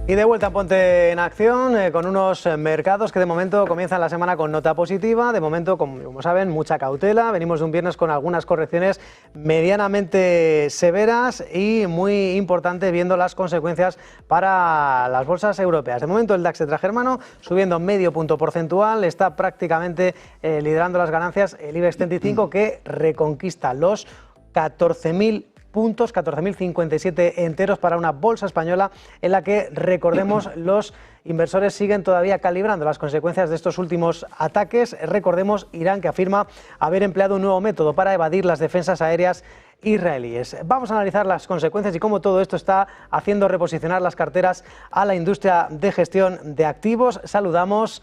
Y de vuelta a Ponte en Acción, con unos mercados que de momento comienzan la semana con nota positiva. De momento, como saben, mucha cautela. Venimos de un viernes con algunas correcciones medianamente severas y muy importante viendo las consecuencias para las bolsas europeas. De momento el DAX extragermano subiendo medio punto porcentual, está prácticamente liderando las ganancias el IBEX 35 que reconquista los 14.000 puntos, 14.057 enteros para una bolsa española en la que, recordemos, los inversores siguen todavía calibrando las consecuencias de estos últimos ataques. Recordemos, Irán, que afirma haber empleado un nuevo método para evadir las defensas aéreas israelíes. Vamos a analizar las consecuencias y cómo todo esto está haciendo reposicionar las carteras a la industria de gestión de activos. Saludamos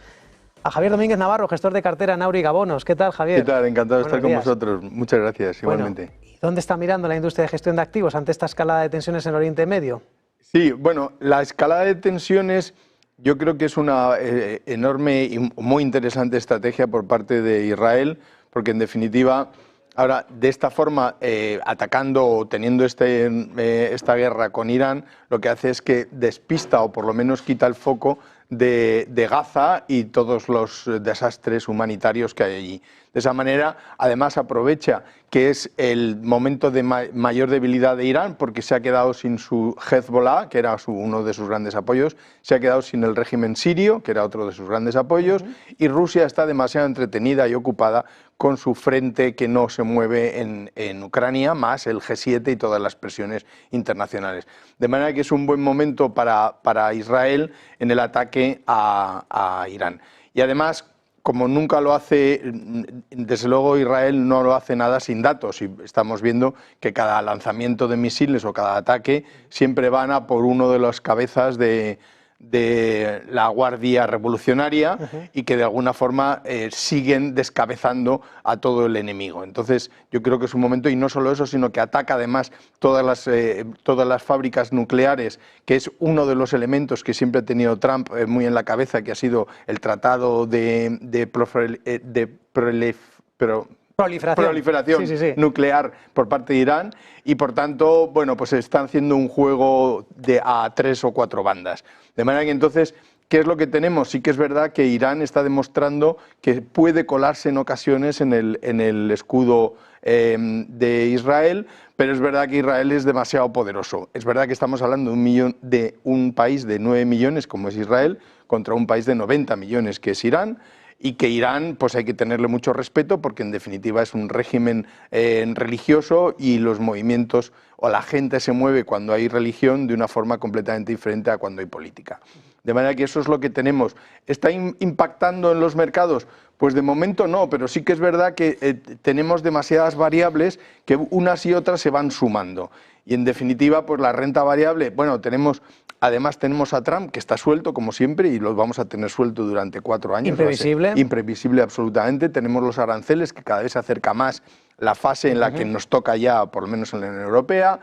a Javier Domínguez Navarro, gestor de cartera en Auriga Bonos. ¿Qué tal, Javier? ¿Qué tal? Encantado de Buenos estar con días. vosotros. Muchas gracias, igualmente. Bueno, ¿y dónde está mirando la industria de gestión de activos ante esta escalada de tensiones en Oriente Medio? Sí, bueno, la escalada de tensiones yo creo que es una enorme y muy interesante estrategia por parte de Israel, porque en definitiva, ahora de esta forma, atacando o teniendo esta guerra con Irán, lo que hace es que despista o por lo menos quita el foco de Gaza y todos los desastres humanitarios que hay allí. De esa manera, además, aprovecha que es el momento de mayor debilidad de Irán, porque se ha quedado sin su Hezbollah, que era uno de sus grandes apoyos, se ha quedado sin el régimen sirio, que era otro de sus grandes apoyos, y Rusia está demasiado entretenida y ocupada con su frente que no se mueve en Ucrania, más el G7 y todas las presiones internacionales. De manera que es un buen momento para Israel en el ataque a Irán. Y además, como nunca lo hace, desde luego Israel no lo hace nada sin datos, y estamos viendo que cada lanzamiento de misiles o cada ataque siempre van a por uno de las cabezas de la Guardia Revolucionaria y que de alguna forma siguen descabezando a todo el enemigo. Entonces yo creo que es un momento, y no solo eso, sino que ataca además todas las fábricas nucleares, que es uno de los elementos que siempre ha tenido Trump muy en la cabeza, que ha sido el tratado de proliferación sí. nuclear por parte de Irán, y por tanto, bueno, pues están haciendo un juego a 3 o 4 bandas. De manera que entonces, ¿qué es lo que tenemos? Sí que es verdad que Irán está demostrando que puede colarse en ocasiones en el escudo de Israel, pero es verdad que Israel es demasiado poderoso. Es verdad que estamos hablando de un país de 9 millones como es Israel contra un país de 90 millones que es Irán, y que Irán pues hay que tenerle mucho respeto porque en definitiva es un régimen religioso, y los movimientos o la gente se mueve cuando hay religión de una forma completamente diferente a cuando hay política. De manera que eso es lo que tenemos. ¿Está impactando en los mercados? Pues de momento no, pero sí que es verdad que tenemos demasiadas variables que unas y otras se van sumando. Y en definitiva, pues la renta variable, bueno, además tenemos a Trump, que está suelto como siempre, y lo vamos a tener suelto durante 4 años. Imprevisible. Imprevisible absolutamente. Tenemos los aranceles, que cada vez se acerca más la fase en la que nos toca ya, por lo menos en la Unión Europea.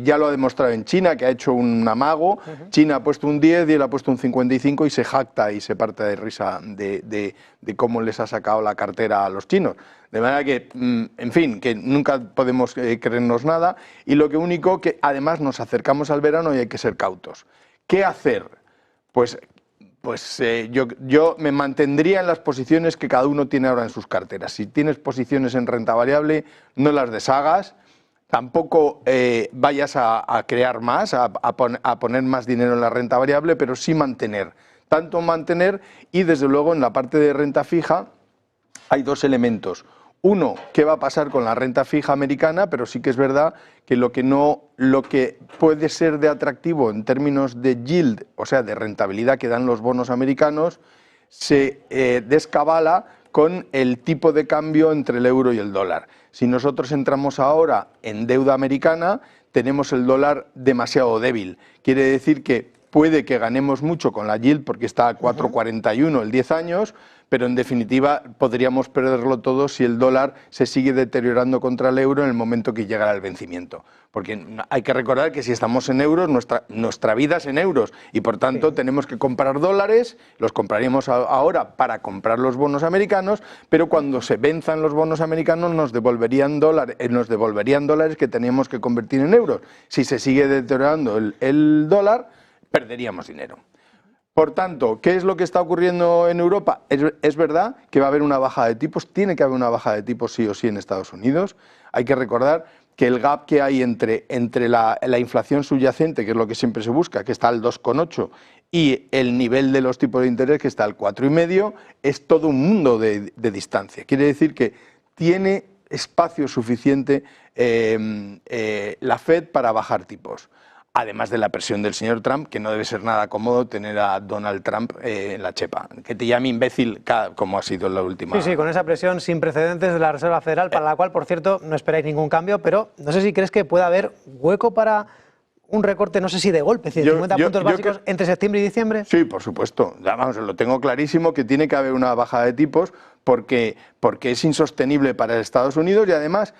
Ya lo ha demostrado en China, que ha hecho un amago. China ha puesto un 10 y él ha puesto un 55 y se jacta y se parte de risa de cómo les ha sacado la cartera a los chinos. De manera que, en fin, que nunca podemos creernos nada, y lo único que además nos acercamos al verano y hay que ser cautos. ¿Qué hacer? Pues yo me mantendría en las posiciones que cada uno tiene ahora en sus carteras. Si tienes posiciones en renta variable, no las deshagas, tampoco vayas a crear más, a poner más dinero en la renta variable, pero sí mantener. Tanto mantener, y desde luego en la parte de renta fija hay 2 elementos. Uno, ¿qué va a pasar con la renta fija americana? Pero sí que es verdad que lo que puede ser de atractivo en términos de yield, o sea, de rentabilidad que dan los bonos americanos, se descabala con el tipo de cambio entre el euro y el dólar. Si nosotros entramos ahora en deuda americana, tenemos el dólar demasiado débil. Quiere decir que puede que ganemos mucho con la yield porque está a 4,41 el 10 años, pero en definitiva podríamos perderlo todo si el dólar se sigue deteriorando contra el euro en el momento que llegara el vencimiento. Porque hay que recordar que si estamos en euros, nuestra vida es en euros, y por tanto tenemos que comprar dólares, los compraríamos ahora para comprar los bonos americanos, pero cuando se venzan los bonos americanos nos devolverían dólares que teníamos que convertir en euros. Si se sigue deteriorando el dólar, perderíamos dinero. Por tanto, ¿qué es lo que está ocurriendo en Europa? Es verdad que va a haber una bajada de tipos, tiene que haber una bajada de tipos sí o sí en Estados Unidos. Hay que recordar que el gap que hay entre la inflación subyacente, que es lo que siempre se busca, que está al 2,8, y el nivel de los tipos de interés, que está al 4,5, es todo un mundo de distancia. Quiere decir que tiene espacio suficiente la Fed para bajar tipos. Además de la presión del señor Trump, que no debe ser nada cómodo tener a Donald Trump en la chepa. Que te llame imbécil, como ha sido en la última... Sí, sí, con esa presión sin precedentes de la Reserva Federal, para la cual, por cierto, no esperáis ningún cambio, pero no sé si crees que puede haber hueco para un recorte, no sé si de golpe, 50 puntos básicos entre septiembre y diciembre. Sí, por supuesto. Vamos, lo tengo clarísimo que tiene que haber una bajada de tipos porque es insostenible para Estados Unidos y además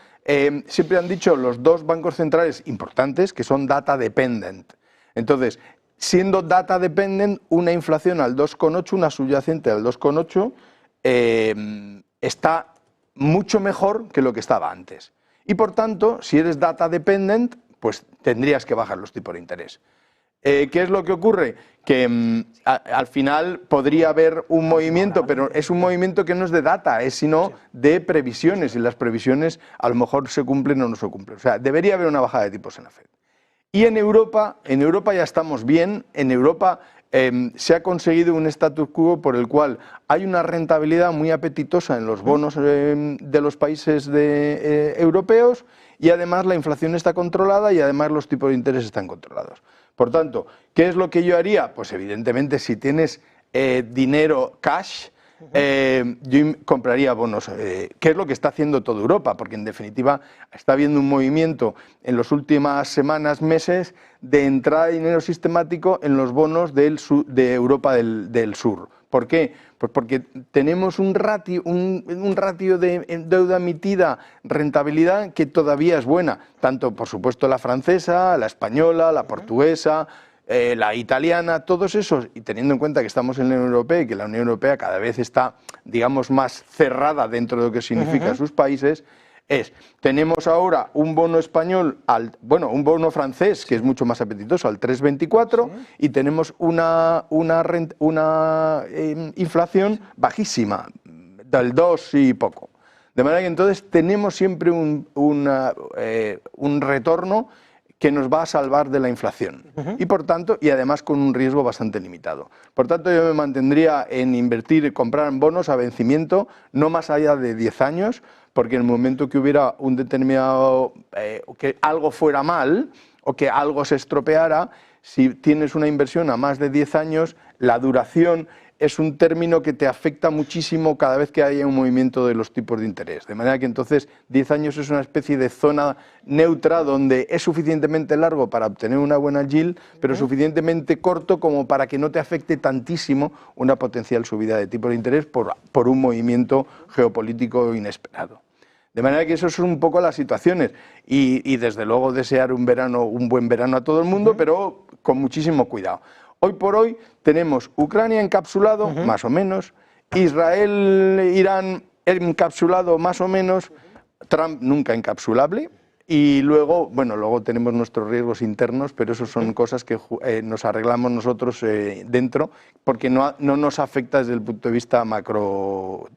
siempre han dicho los dos bancos centrales importantes que son data dependent. Entonces, siendo data dependent, una inflación al 2,8, una subyacente al 2,8, está mucho mejor que lo que estaba antes. Y por tanto, si eres data dependent, pues tendrías que bajar los tipos de interés. ¿Qué es lo que ocurre? Que al final podría haber un movimiento, pero es un movimiento que no es de data, es sino de previsiones, y las previsiones a lo mejor se cumplen o no se cumplen. O sea, debería haber una bajada de tipos en la Fed. Y en Europa ya estamos bien. En Europa se ha conseguido un status quo por el cual hay una rentabilidad muy apetitosa en los bonos de los países europeos, y además la inflación está controlada y además los tipos de interés están controlados. Por tanto, ¿qué es lo que yo haría? Pues evidentemente si tienes dinero cash, yo compraría bonos, que es lo que está haciendo toda Europa, porque en definitiva está habiendo un movimiento en las últimas semanas, meses, de entrada de dinero sistemático en los bonos de Europa del Sur. ¿Por qué? Pues porque tenemos un ratio de deuda emitida, rentabilidad, que todavía es buena, tanto por supuesto la francesa, la española, la portuguesa, la italiana, todos esos, y teniendo en cuenta que estamos en la Unión Europea y que la Unión Europea cada vez está, digamos, más cerrada dentro de lo que significa sus países, tenemos ahora un bono español, un bono francés, que es mucho más apetitoso, al 3,24, y tenemos una inflación bajísima, del 2 y poco. De manera que entonces tenemos siempre un retorno que nos va a salvar de la inflación y por tanto, y además con un riesgo bastante limitado. Por tanto, yo me mantendría en invertir, comprar bonos a vencimiento no más allá de 10 años, porque en el momento que hubiera un determinado, que algo fuera mal o que algo se estropeara, si tienes una inversión a más de 10 años, la duración es un término que te afecta muchísimo cada vez que haya un movimiento de los tipos de interés. De manera que entonces 10 años es una especie de zona neutra donde es suficientemente largo para obtener una buena yield, pero suficientemente corto como para que no te afecte tantísimo una potencial subida de tipos de interés por un movimiento geopolítico inesperado. De manera que eso son un poco las situaciones y desde luego desear un buen verano a todo el mundo, pero con muchísimo cuidado. Hoy por hoy tenemos Ucrania encapsulado, más o menos, Israel, Irán encapsulado, más o menos, Trump nunca encapsulable, y luego, luego tenemos nuestros riesgos internos, pero eso son cosas que nos arreglamos nosotros dentro, porque no nos afecta desde el punto de vista macro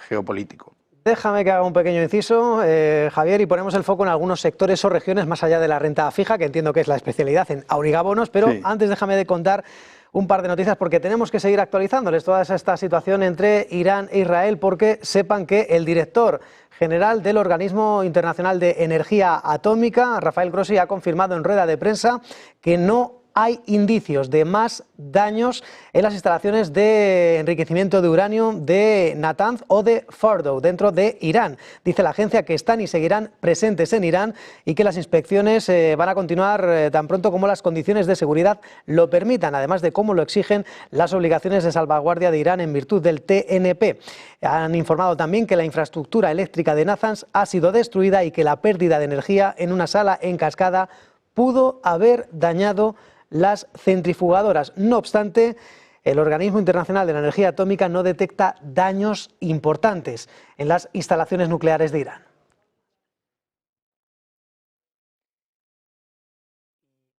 geopolítico. Déjame que haga un pequeño inciso, Javier, y ponemos el foco en algunos sectores o regiones más allá de la renta fija, que entiendo que es la especialidad en aurigabonos, pero antes déjame de contar un par de noticias porque tenemos que seguir actualizándoles toda esta situación entre Irán e Israel, porque sepan que el director general del Organismo Internacional de Energía Atómica, Rafael Grossi, ha confirmado en rueda de prensa que no hay indicios de más daños en las instalaciones de enriquecimiento de uranio de Natanz o de Fordow, dentro de Irán. Dice la agencia que están y seguirán presentes en Irán y que las inspecciones van a continuar tan pronto como las condiciones de seguridad lo permitan, además de cómo lo exigen las obligaciones de salvaguardia de Irán en virtud del TNP. Han informado también que la infraestructura eléctrica de Natanz ha sido destruida y que la pérdida de energía en una sala en cascada pudo haber dañado las centrifugadoras. No obstante, el Organismo Internacional de la Energía Atómica no detecta daños importantes en las instalaciones nucleares de Irán.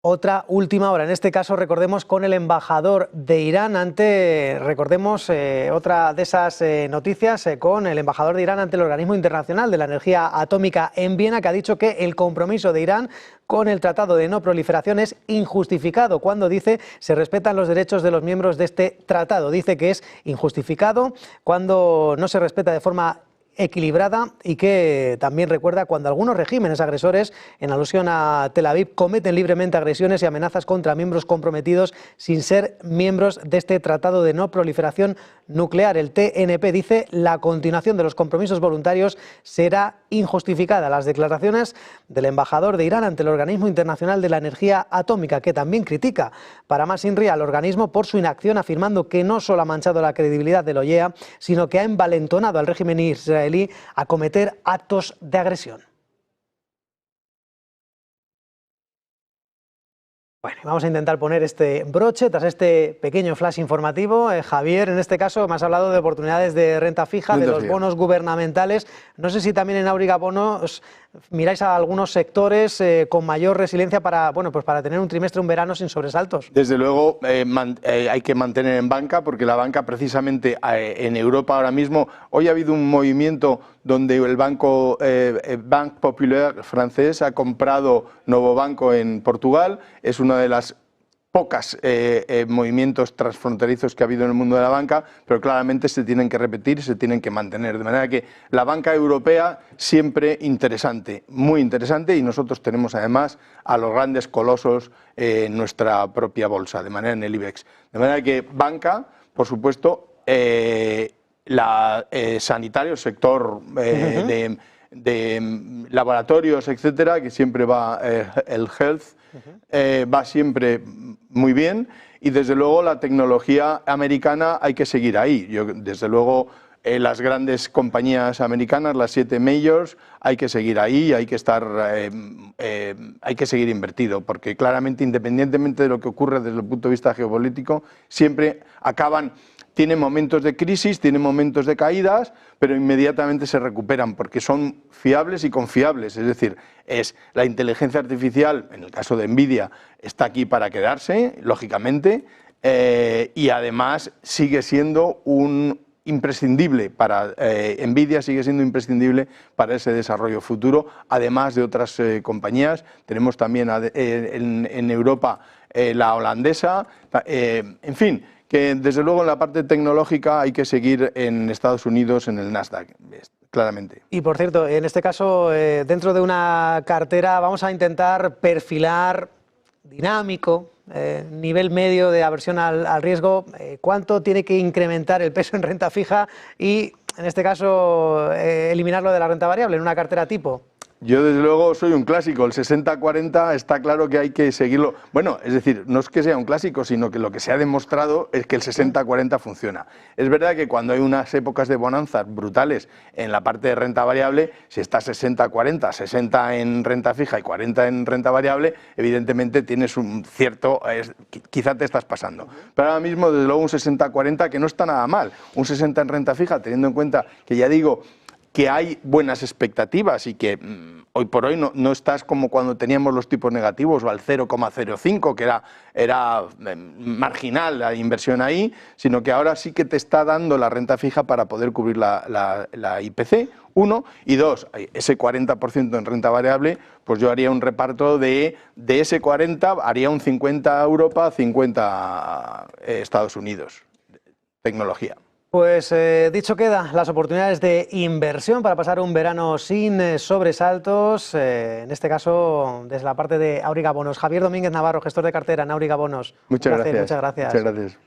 Otra última hora, en este caso recordemos con el embajador de Irán recordemos otra de esas noticias con el embajador de Irán ante el Organismo Internacional de la Energía Atómica en Viena, que ha dicho que el compromiso de Irán con el Tratado de No Proliferación es injustificado cuando dice se respetan los derechos de los miembros de este tratado. Dice que es injustificado cuando no se respeta de forma equilibrada y que también recuerda cuando algunos regímenes agresores, en alusión a Tel Aviv, cometen libremente agresiones y amenazas contra miembros comprometidos sin ser miembros de este Tratado de No Proliferación Nuclear. El TNP dice la continuación de los compromisos voluntarios será injustificada. Las declaraciones del embajador de Irán ante el Organismo Internacional de la Energía Atómica, que también critica para más INRI al organismo por su inacción, afirmando que no solo ha manchado la credibilidad de la OEA, sino que ha envalentonado al régimen israelí a cometer actos de agresión. Bueno, vamos a intentar poner este broche tras este pequeño flash informativo. Javier, en este caso me has hablado de oportunidades de renta fija, de los bonos gubernamentales. No sé si también en Auriga Bonos miráis a algunos sectores con mayor resiliencia para, bueno, pues para tener un trimestre, un verano sin sobresaltos. Desde luego hay que mantener en banca, porque la banca precisamente en Europa ahora mismo, hoy ha habido un movimiento donde el banco Banque Populaire francés ha comprado Novo Banco en Portugal. Es una de las pocas movimientos transfronterizos que ha habido en el mundo de la banca, pero claramente se tienen que repetir y se tienen que mantener. De manera que la banca europea siempre interesante, muy interesante, y nosotros tenemos además a los grandes colosos en nuestra propia bolsa, de manera en el IBEX. De manera que banca, por supuesto, sanitario, sector de laboratorios, etcétera, que siempre va el health, va siempre muy bien, y desde luego la tecnología americana hay que seguir ahí. Desde luego las grandes compañías americanas, las 7 majors, hay que seguir ahí, hay que seguir invertido, porque claramente, independientemente de lo que ocurre desde el punto de vista geopolítico, siempre tienen momentos de crisis, tienen momentos de caídas, pero inmediatamente se recuperan porque son fiables y confiables. Es decir, la inteligencia artificial, en el caso de Nvidia, está aquí para quedarse, lógicamente, y además sigue siendo imprescindible para Nvidia, sigue siendo imprescindible para ese desarrollo futuro, además de otras compañías. Tenemos también en Europa la holandesa, en fin, que desde luego en la parte tecnológica hay que seguir en Estados Unidos, en el Nasdaq, claramente. Y por cierto, en este caso, dentro de una cartera vamos a intentar perfilar dinámico, nivel medio de aversión al riesgo, cuánto tiene que incrementar el peso en renta fija y, en este caso, eliminarlo de la renta variable en una cartera tipo. Yo desde luego soy un clásico, el 60-40 está claro que hay que seguirlo. Bueno, es decir, no es que sea un clásico, sino que lo que se ha demostrado es que el 60-40 funciona. Es verdad que cuando hay unas épocas de bonanza brutales en la parte de renta variable, si está 60-40, 60 en renta fija y 40 en renta variable, evidentemente tienes un cierto, quizá te estás pasando. Pero ahora mismo desde luego un 60-40 que no está nada mal, un 60 en renta fija, teniendo en cuenta que ya digo, que hay buenas expectativas y que hoy por hoy no estás como cuando teníamos los tipos negativos o al 0,05, que era marginal la inversión ahí, sino que ahora sí que te está dando la renta fija para poder cubrir la IPC, 1, y 2, ese 40% en renta variable, pues yo haría un reparto de ese 40, haría un 50 Europa, 50 Estados Unidos, tecnología. Pues dicho queda, las oportunidades de inversión para pasar un verano sin sobresaltos, en este caso desde la parte de Auriga Bonos. Javier Domínguez Navarro, gestor de cartera en Auriga Bonos. Muchas gracias. Muchas gracias. Muchas gracias.